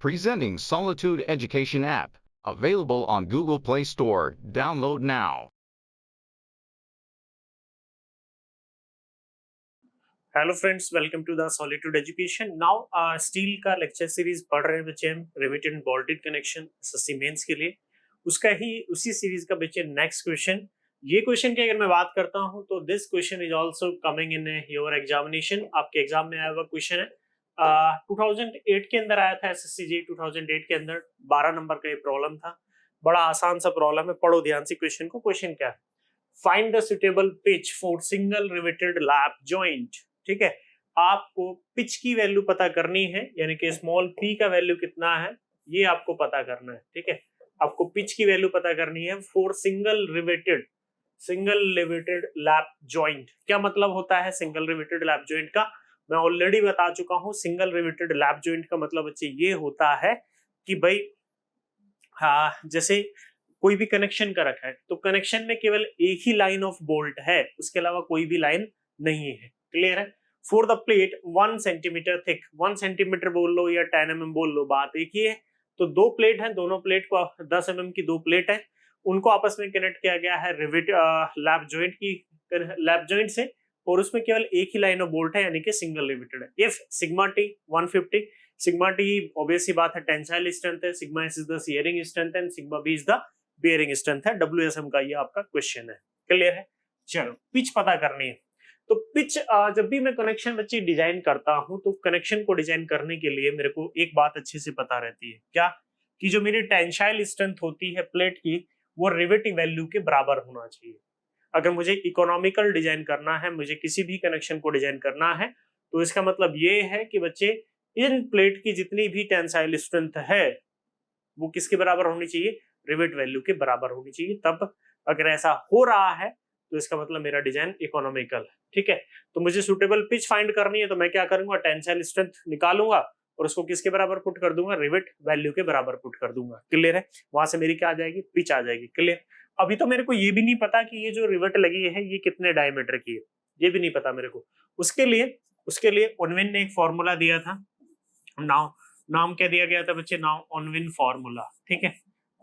Presenting Solitude Education app, available on Google Play Store. Download now. Hello friends, welcome to the solitude education. Now steel का lecture series पढ़ रहे हैं बच्चे हम, riveted and bolted connection SSC mains के लिए। उसी series का बच्चे नेक्स्ट क्वेश्चन। ये क्वेश्चन की अगर मैं बात करता हूं तो this question is also coming in your examination. आपके एग्जाम में आया हुआ क्वेश्चन है। 2008 के अंदर आया था एसएससी जी 2008 के अंदर। 12 नंबर का ये प्रॉब्लम था। बड़ा आसान सा प्रॉब्लम है, पढ़ो ध्यान से क्वेश्चन को। क्वेश्चन क्या है? Find the suitable pitch for single riveted lap joint. ठीक है, आपको पिच की वैल्यू पता करनी है, यानी कि स्मॉल पी का वैल्यू कितना है ये आपको पता करना है। ठीक है, आपको पिच की वैल्यू पता करनी है for single riveted lap joint. क्या मतलब होता है सिंगल रिवेटेड लैप जॉइंट का? मैं ऑलरेडी बता चुका हूं। सिंगल रिवेटेड लैप जॉइंट का मतलब बच्चे ये होता है कि भाई जैसे कोई भी कनेक्शन का रखा है तो कनेक्शन में केवल एक ही लाइन ऑफ बोल्ट है, उसके अलावा कोई भी लाइन नहीं है। क्लियर है? For the plate 1 centimetre thick, 1 centimetre बोल लो या 10 mm बोल लो, बात एक ही है। तो दो प्लेट है, दोनों प्लेट को 10 mm की दो प्लेट है, उनको आपस में कनेक्ट किया गया है लैप जॉइंट से, और उसमें केवल एक ही लाइन ऑफ बोल्ट है, यानी कि सिंगल रिवेटेड है। If sigma T 150, sigma T obvious सी बात है टेंसाइल स्ट्रेंथ है, sigma S is the shearing strength and sigma B is the bearing strength है। WSM का ये आपका क्वेश्चन है। क्लियर है? चलो, पिच पता करनी है। तो पिच जब भी मैं कनेक्शन बच्चे डिजाइन करता हूं तो कनेक्शन को डिजाइन करने के लिए मेरे को एक बात अच्छे से पता रहती है, क्या? कि जो मेरी टेंसाइल स्ट्रेंथ होती है प्लेट की, वो रिवेटिव वैल्यू के बराबर होना चाहिए। अगर मुझे इकोनॉमिकल डिजाइन करना है, मुझे किसी भी कनेक्शन को डिजाइन करना है, तो इसका मतलब ये है कि बच्चे इन प्लेट की जितनी भी टेंसाइल स्ट्रेंथ है वो किसके बराबर होनी चाहिए? रिवेट वैल्यू के बराबर होनी चाहिए। तब अगर ऐसा हो रहा है तो इसका मतलब मेरा डिजाइन इकोनॉमिकल है। ठीक है, तो मुझे सुटेबल पिच फाइंड करनी है, तो मैं क्या करूंगा? टेंसाइल स्ट्रेंथ निकालूंगा और उसको किसके बराबर पुट कर दूंगा? रिवेट वैल्यू के बराबर पुट कर दूंगा। क्लियर है? वहां से मेरी क्या आ जाएगी? पिच आ जाएगी। क्लियर? अभी तो मेरे को ये भी नहीं पता कि ये जो रिवेट लगी है ये कितने डायमीटर की है, ये भी नहीं पता मेरे को। उसके लिए ओनविन ने एक फॉर्मूला दिया था। नाम क्या दिया गया था बच्चे? Now Unwin formula. ठीक है,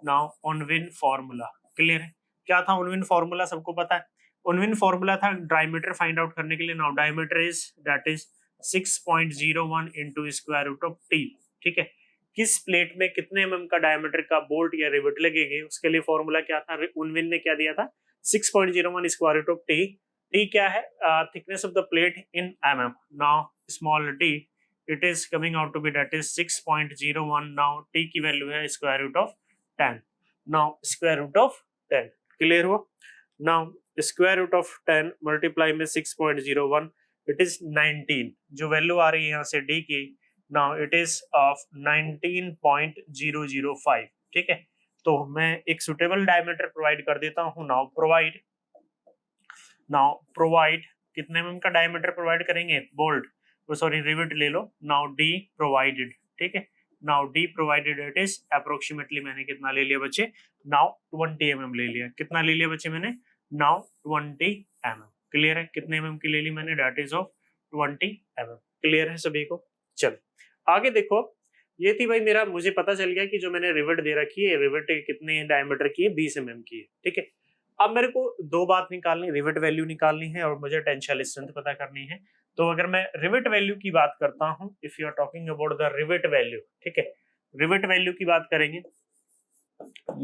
नाउ ओनविन फॉर्मूला। क्लियर है? क्या था ओनविन फॉर्मूला? सबको पता है। ओनविन फॉर्मूला था डायमीटर फाइंड आउट करने के लिए। Now diameter is that is 6.01 into square root of t. ठीक है, किस प्लेट में कितने mm का डायमीटर का बोल्ट या रिवेट लगेंगे, उसके लिए फॉर्मूला क्या था? ओनविन ने क्या दिया था? 6.01 square root of t. T क्या है? Thickness of the plate in mm। Now small t, it is coming out to be that is 6.01। now t की वैल्यू है square root of 10। now square root of 10। Clear हुआ? now square root of 10 multiply में 6.01, it is 19। जो value आ रही है यहाँ से d की, now it is of 19.005। ठीक है, तो मैं एक सुटेबल डायमीटर प्रोवाइड कर देता हूँ। नाउ प्रोवाइड कितने mm का डायमीटर प्रोवाइड करेंगे? बोल्ट, सॉरी रिवेट ले लो। Now D provided. ठीक है, now D provided it is approximately मैंने कितना ले लिया बच्चे? नाउ 20 mm ले लिया। कितना ले लिया बच्चे मैंने? Now 20 mm। क्लियर है? कितने mm की ले ली मैंने? That is of 20 mm। Clear है सभी को? चलो आगे देखो। ये थी भाई मेरा, मुझे पता चल गया कि जो मैंने रिवेट दे रखी है, रिवेट कितने डायमीटर की है? 20 mm की है। ठीक है, अब मेरे को दो बात निकालनी, रिवेट वैल्यू निकालनी है और मुझे टेंसाइल स्ट्रेंथ पता करनी है। तो अगर मैं रिवेट वैल्यू की बात करता हूं, if you are talking about the rivet value, ठीक है, रिवेट वैल्यू की बात करेंगे।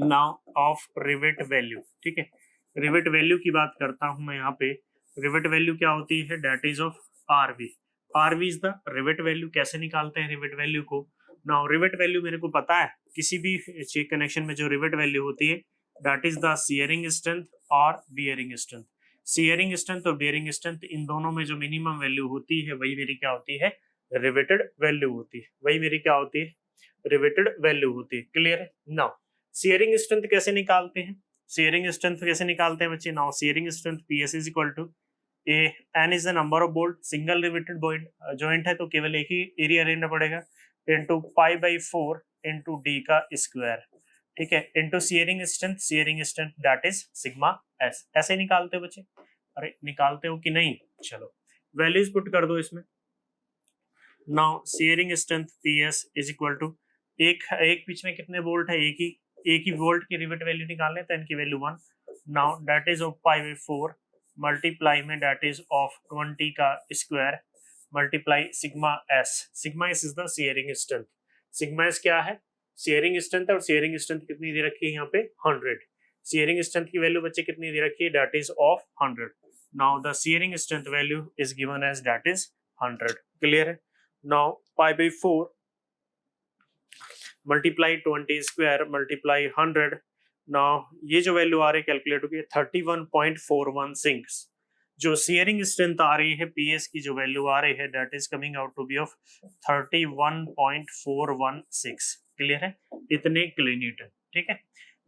नाउ ऑफ रिवेट वैल्यू, ठीक है, रिवेट वैल्यू की बात करता हूं मैं यहाँ पे। रिवेट वैल्यू क्या होती है? That is of RV. RV is the rivet value. कैसे निकालते हैं रिवेट वैल्यू को? नाउ रिवेट वैल्यू मेरे को पता है, किसी भी कनेक्शन में जो रिवेट वैल्यू होती है that is the shearing strength और बियरिंग स्ट्रेंथ। शियरिंग स्ट्रेंथ और बियरिंग स्ट्रेंथ, इन दोनों में जो मिनिमम वैल्यू होती है वही मेरी क्या होती है? रिवेटेड वैल्यू होती है। वही मेरी क्या होती है? रिवेटेड वैल्यू होती है। क्लियर है? नाउ शियरिंग स्ट्रेंथ कैसे निकालते हैं? शियरिंग स्ट्रेंथ कैसे निकालते हैं बच्चे? Now shearing strength PS is equal to N is the number of bolt. Single riveted joint है तो केवल एक ही एरिया लेना पड़ेगा, इंटू π/4 इंटू डी का स्क्वायर। ठीक है, into shearing strength that is sigma S. ऐसे निकालते हो बच्चे? अरे निकालते हो कि नहीं? चलो वैल्यूज पुट कर दो इसमें। Now shearing strength PS is equal to एक एक पिच में कितने वोल्ट है, एक ही वोल्ट की रिवेट वैल्यू निकालने, तो इनकी value 1। Now that is of pi by 4 multiply में दैट इज ऑफ 20 का square multiply sigma S. Sigma S is the shearing strength. Sigma S क्या है, शेयरिंग स्ट्रेंथ, और शेयरिंग स्ट्रेंथ कितनी दे रखी है यहाँ पे 100। शेयरिंग स्ट्रेंथ की वैल्यू बच्चे कितनी दे रखी है, that is of 100। Now the shearing strength value is given as that is 100। Clear है। Now pi by 4 multiply 20 square multiply 100। Now ये जो वैल्यू आ रही है कैलकुलेट होगी 31.416। जो शेयरिंग स्ट्रेंथ आ रही है पीएस की जो वैल्यू आ रही है that is coming out to be of 31.416। Clear है, इतने किलोन्यूटन। ठीक है,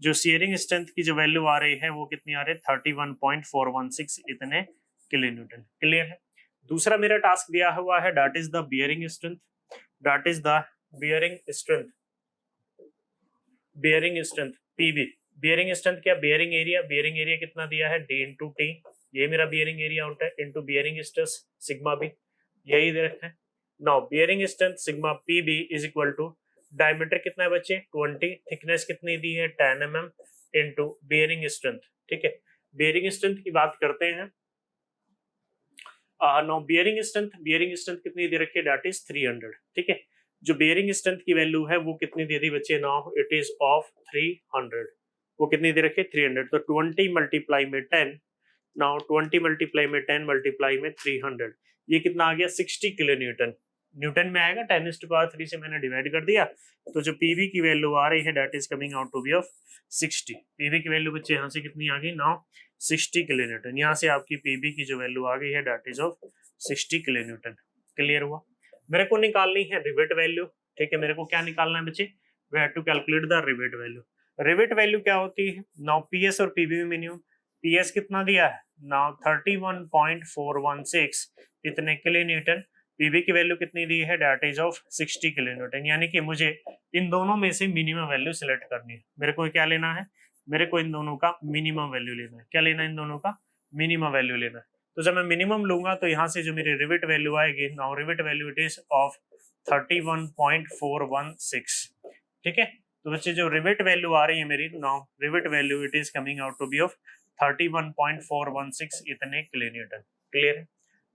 जो शेयरिंग स्ट्रेंथ की जो वैल्यू आ रही है वो कितनी आ रही है 31.416 इतने किलोन्यूटन। क्लियर है। दूसरा मेरा टास्क दिया हुआ है that is the bearing strength. That is the bearing strength, bearing strength PB. Bearing strength क्या, बियरिंग एरिया। बियरिंग एरिया कितना दिया है डी इंटू टी, ये मेरा बियरिंग एरिया होता है, into bearing stress sigma B, यही दे रखा है। Now bearing strength sigma PB is equal to diameter कितना है बच्चे 20, थिकनेस कितनी दी है 10 mm इंटू बियरिंग स्ट्रेंथ। ठीक है, बियरिंग स्ट्रेंथ की बात करते हैं। नाउ बियरिंग स्ट्रेंथ कितनी दे रखी है दैट इज 300। ठीक है, जो बेयरिंग स्ट्रेंथ की वैल्यू है वो कितनी दे दी बच्चे, नाउ इट इज ऑफ 300। वो कितनी दे रखी है 300, तो 20 मल्टीप्लाई में 10। नाउ 20 मल्टीप्लाई में 10 मल्टीप्लाई में 300, ये कितना आ गया 60 किलो न्यूटन। न्यूटन में आएगा, 10⁻³ से मैंने डिवाइड कर दिया, तो जो पीवी की वैल्यू आ रही है that is coming out to be of 60। PV की वैल्यू बच्चे यहाँ से कितनी आ गई, नाउ 60 किलो न्यूटन। यहाँ से आपकी पीवी की जो वैल्यू आ गई है that is of 60 kilo newton. Clear हुआ। मेरे को निकालनी है रिवेट वैल्यू। ठीक है, मेरे को क्या निकालना है बच्चे, we have to calculate the rivet value. Rivet value क्या होती है, नाउ पीएस और पीबी मिनिमम। पीएस कितना दिया है, नाउ 31.416 इतने किलो न्यूटन। पीबी की वैल्यू कितनी दी है that is of 60 kilo newton. यानी कि मुझे इन दोनों में से मिनिमम वैल्यू सिलेक्ट करनी है। मेरे को क्या लेना है, मेरे को इन दोनों का मिनिमम वैल्यू लेना है। क्या लेना है, इन दोनों का मिनिमम वैल्यू लेना है। तो जब मैं मिनिमम लूंगा तो यहाँ से जो मेरी रिवेट वैल्यू आएगी, now rivet value it is of 31.416। ठीक है, तो बच्चे जो रिवेट वैल्यू आ रही है मेरी, now rivet value it is coming out to be of 31.416 इतने किलो न्यूटन। क्लियर है,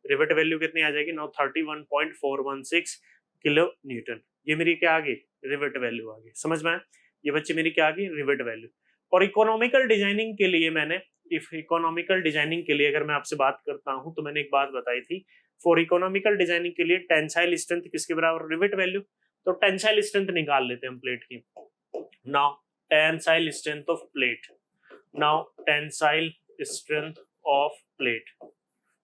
रिवेट वैल्यू कितनी आ जाएगी, नाउ 31.416 किलो न्यूटन। ये मेरी क्या आ गई, रिवेट वैल्यू आ गई। समझ में आया, ये बच्चे मेरी क्या आ गई, रिवेट वैल्यू। और इकोनॉमिकल डिजाइनिंग के लिए मैंने, इफ इकोनॉमिकल डिजाइनिंग के लिए अगर मैं आपसे बात करता हूं तो मैंने एक बात बताई थी, फॉर इकोनॉमिकल डिजाइनिंग के लिए टेंसाइल स्ट्रेंथ किसके बराबर, रिवेट वैल्यू। तो टेंसाइल स्ट्रेंथ निकाल लेते हैं हम प्लेट की। Now tensile strength of plate, now tensile strength of plate,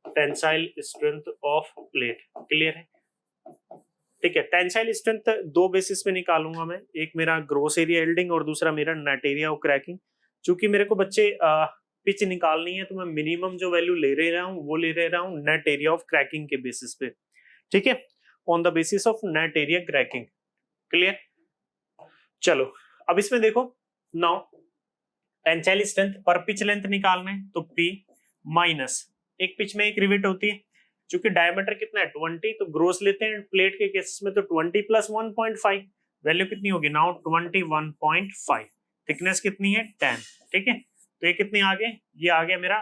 tensile strength of plate. Clear है। ठीक है, टेंसाइल स्ट्रेंथ दो बेसिस पे निकालूंगा मैं, एक मेरा ग्रोस एरिया यील्डिंग और दूसरा मेरा नेट एरिया ऑफ क्रैकिंग। चूंकि मेरे को बच्चे पिच निकालनी है तो मैं मिनिमम जो वैल्यू ले रहा हूँ वो ले रहा हूँ नेट एरिया ऑफ क्रैकिंग के बेसिस पे। ठीक है, on the basis of net area cracking. Clear. चलो अब इसमें देखो, नाउ टेंसाइल स्ट्रेंथ पर पिच लेंथ निकालना है तो P माइनस, एक पिच में एक रिवेट होती है, चूंकि डायमीटर कितना है 20, तो ग्रोस लेते हैं प्लेट के केसेस में, तो 20 प्लस 1.5 वैल्यू कितनी होगी, नाउ 21.5। थिकनेस कितनी है 10। ठीक है, तो ये कितनी आ गए, ये आ गया मेरा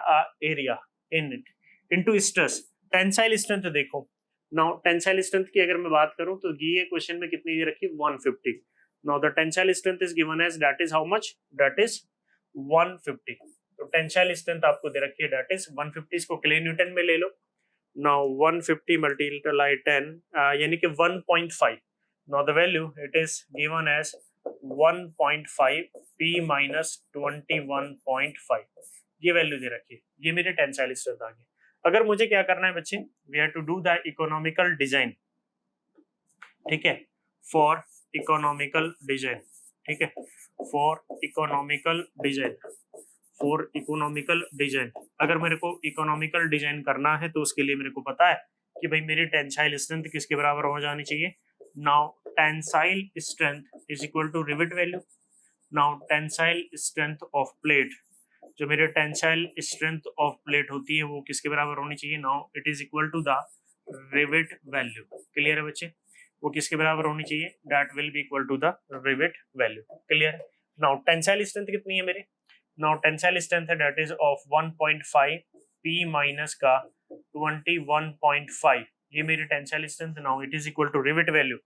area in into stress. Tensile strength देखो, नाउ टेंसाइल स्ट्रेंथ की अगर मैं बात करूं तो ये क्वेश्चन में कितनी दे रखी 150। Now the tensile strength is given as that is how much, that is 150। तो टेंसाइल स्ट्रेंथ आपको दे रखी है दैट इज 150, इसको किलो न्यूटन में ले लो। नाउ 150 मल्टीप्लाई 10 यानी कि 1.5। Now the value it is given as 1.5 P minus 21.5, ये वैल्यू दे रखी है। ये मेरे टेंसाइल स्ट्रेंथ आ गई। अगर मुझे क्या करना है बच्चे, we have to do the economical design. ठीक है, फॉर इकोनॉमिकल डिजाइन। ठीक है, for economical design, for economical design. अगर मेरे को इकोनॉमिकल डिजाइन करना है तो उसके लिए मेरे को पता है कि भाई मेरी टेंसाइल स्ट्रेंथ किसके बराबर हो जानी चाहिए। Now tensile strength is equal to rivet value. Now tensile strength of plate, जो मेरे टेंसाइल स्ट्रेंथ ऑफ प्लेट होती है वो किसके बराबर होनी चाहिए, now it is equal to the rivet value. Clear है बच्चे, वो किसके बराबर होनी चाहिए, that will be equal to the rivet value. Clear. Now tensile strength कितनी है मेरे, नाउ टेंसाइल स्ट्रेंथ है that is of 1.5 P minus का 21.5, ये मेरी tensile strength. Now it is equal to rivet value,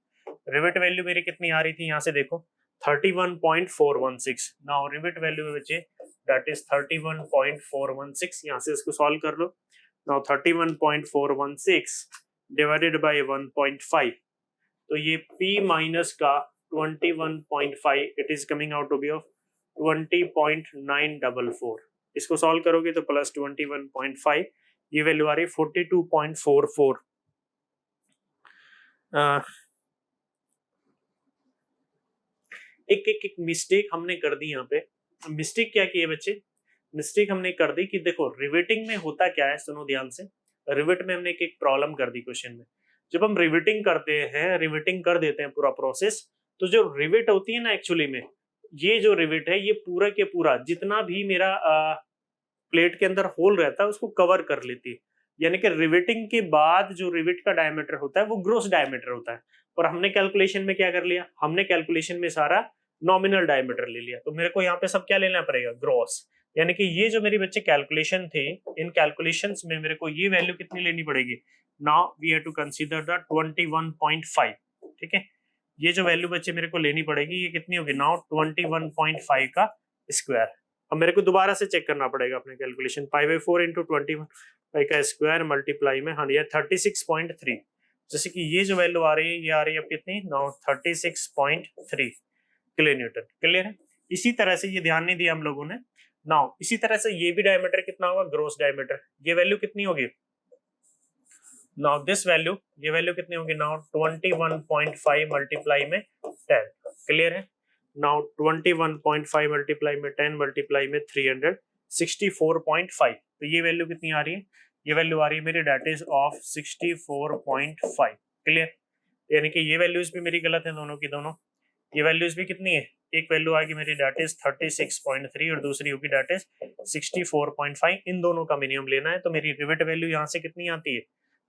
rivet value मेरी कितनी आ रही थी यहाँ से देखो 31.416। नाउ रिवेट वैल्यू में बच्चे दैट इज 31.416, यहाँ से इसको सॉल्व कर लो। नाउ 31.416 डिवाइडेड बाय 1.5, तो ये p माइनस का 21.5 it is coming out to be of 20.944। इसको सॉल्व करोगे तो प्लस 21.5, ये वैल्यू आ रही है 42.44। एक मिस्टेक हमने कर दी यहाँ पे। मिस्टेक क्या की है बच्चे, मिस्टेक हमने कर दी कि देखो रिवेटिंग में होता क्या है, सुनो ध्यान से। रिवेट में हमने एक प्रॉब्लम कर दी क्वेश्चन में, जब हम रिवेटिंग करते हैं, रिवेटिंग कर देते हैं पूरा प्रोसेस, तो जो रिवेट होती है ना एक्चुअली में, ये जो रिवेट है ये पूरा के पूरा जितना भी मेरा प्लेट के अंदर होल रहता है उसको कवर कर लेती है। यानी कि रिवेटिंग के बाद जो रिवेट का डायमीटर होता है वो ग्रोस डायमीटर होता है, और हमने कैलकुलेशन में क्या कर लिया, हमने कैलकुलेशन में सारा नॉमिनल डायमीटर ले लिया, तो मेरे को यहाँ पे सब क्या लेना पड़ेगा, ग्रॉस। यानी कि ये जो मेरी बच्चे कैलकुलेशन थे, इन कैलकुलेशंस में मेरे को ये वैल्यू कितनी लेनी पड़ेगी, now we have to consider the 21.5। ठीक है, ये जो वैल्यू बच्चे मेरे को लेनी पड़ेगी ये कितनी होगी, नाउ 21.5 का स्क्वायर। अब मेरे को दोबारा से चेक करना पड़ेगा अपने कैलकुलेशन, 5/4 इंटू 21 का स्क्वायर मल्टीप्लाई में 36.3, जैसे कि ये जो वैल्यू आ रही है ये आ रही है अब कितनी, नाउ 36.3 किलो न्यूटन। क्लियर है। इसी तरह से ये ध्यान नहीं दिया हम लोगों ने। नाउ इसी तरह से ये भी डायमीटर कितना होगा, ग्रोस डायमीटर, ये वैल्यू कितनी होगी, नाउ दिस वैल्यू, ये वैल्यू कितनी होगी, नाउ 21.5 मल्टीप्लाई में 10। क्लियर है। नाउ 21.5 मल्टीप्लाई में 10 मल्टीप्लाई में 364.5, तो ये वैल्यू कितनी आ रही है, ये वैल्यू आ रही है मेरी दैट इज ऑफ 64.5। क्लियर। यानी कि ये वैल्यूज भी मेरी गलत है दोनों की दोनों, ये वैल्यूज भी कितनी है, एक वैल्यू आएगी मेरी दैट इज 36.3 और दूसरी होगी दैट इज 64.5, इन दोनों का मिनिमम लेना है। तो मेरी रिवेट वैल्यू यहाँ से कितनी आती है,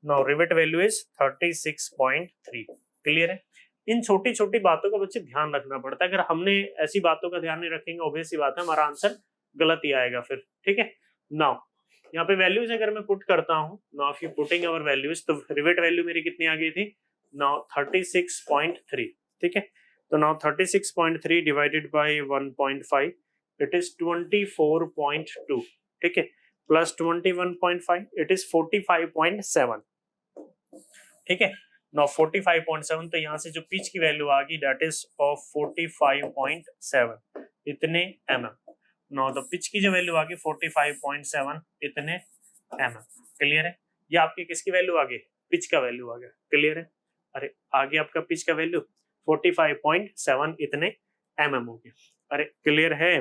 now rivet value is 36.3। Clear है। इन छोटी छोटी बातों का बच्चे ध्यान रखना पड़ता है, अगर हमने ऐसी बातों का ध्यान नहीं रखेंगे ऑब्वियस सी बात है हमारा आंसर गलत ही आएगा फिर। ठीक है। नाउ यहाँ पे वैल्यूज अगर मैं पुट करता हूँ, now if you putting our values, तो रिवेट वैल्यू मेरी कितनी आ गई थी, नाउ 36.3। ठीक है, तो now 36.3 divided by 1.5 it is 24.2। ठीक है, प्लस 21.5 इट इज 45.7। ठीक है, नाउ 45.7, तो यहाँ से जो पिच की वैल्यू आ गई दैट इज ऑफ 45.7 इतने mm। नाउ द पिच की जो वैल्यू आ गई 45.7 इतने mm। क्लियर है। ये आपकी किसकी वैल्यू आ गई, पिच का वैल्यू आ गया। क्लियर है। अरे आगे आपका पिच का वैल्यू 45.7 इतने mm हो गया। अरे क्लियर है,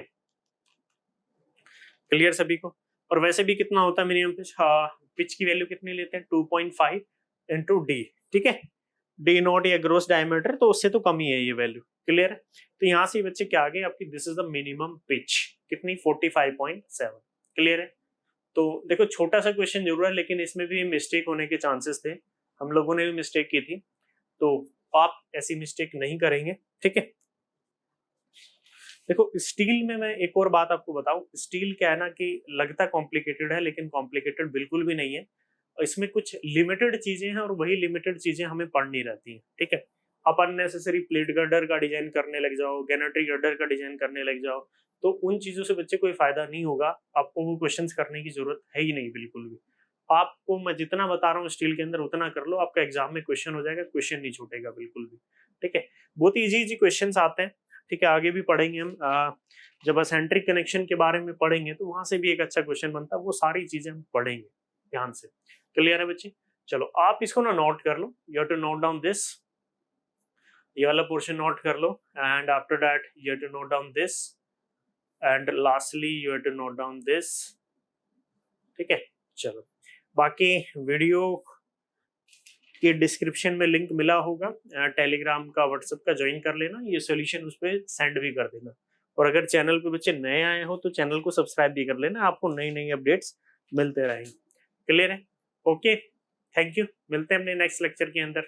क्लियर सभी को। और वैसे भी कितना होता है मिनिमम पिच, हाँ पिच की वैल्यू कितनी लेते हैं 2.5 इंटू डी। ठीक है, डी नॉट या ग्रोस डायमीटर, तो उससे तो कम ही है ये वैल्यू। क्लियर है। तो यहाँ से बच्चे क्या आ गए आपकी, this is the minimum pitch कितनी 45.7। क्लियर है। तो देखो छोटा सा क्वेश्चन जरूर है लेकिन इसमें भी मिस्टेक होने के चांसेस थे, हम लोगों ने भी मिस्टेक की थी, तो आप ऐसी मिस्टेक नहीं करेंगे। ठीक है। देखो स्टील में मैं एक और बात आपको बताऊं, स्टील क्या है ना कि लगता कॉम्प्लिकेटेड है लेकिन कॉम्प्लिकेटेड बिल्कुल भी नहीं है, इसमें कुछ लिमिटेड चीजें हैं और वही लिमिटेड चीजें हमें पढ़नी रहती हैं। ठीक है, आप अननेसेसरी प्लेट गर्डर का डिजाइन करने लग जाओ, गैनेटरी गर्डर का डिजाइन करने लग जाओ, तो उन चीजों से बच्चे कोई फायदा नहीं होगा, आपको वो क्वेश्चंस करने की जरूरत है ही नहीं बिल्कुल भी। आपको मैं जितना बता रहा हूँ स्टील के अंदर उतना कर लो, आपका एग्जाम में क्वेश्चन हो जाएगा, क्वेश्चन नहीं छूटेगा बिल्कुल भी। ठीक है, बहुत इजी इजी क्वेश्चन आते हैं। ठीक है, आगे भी पढ़ेंगे हम, जब असेंट्रिक कनेक्शन के बारे में पढ़ेंगे तो वहां से भी एक अच्छा क्वेश्चन बनता है, वो सारी चीजें हम पढ़ेंगे ध्यान से। क्लियर है बच्चे। चलो आप इसको ना नोट कर लो, you have to note down this, ये वाला पोर्शन नोट कर लो, and after that you have to note down this, and lastly you have to note down this. ठीक है, चलो बाकी वीडियो के डिस्क्रिप्शन में लिंक मिला होगा, टेलीग्राम का व्हाट्सएप का ज्वाइन कर लेना, ये सॉल्यूशन उस पर सेंड भी कर देना। और अगर चैनल पे बच्चे नए आए हो तो चैनल को सब्सक्राइब भी कर लेना, आपको नई नई अपडेट्स मिलते रहेंगे। क्लियर है। ओके, थैंक यू, मिलते हैं अपने नेक्स्ट लेक्चर के अंदर।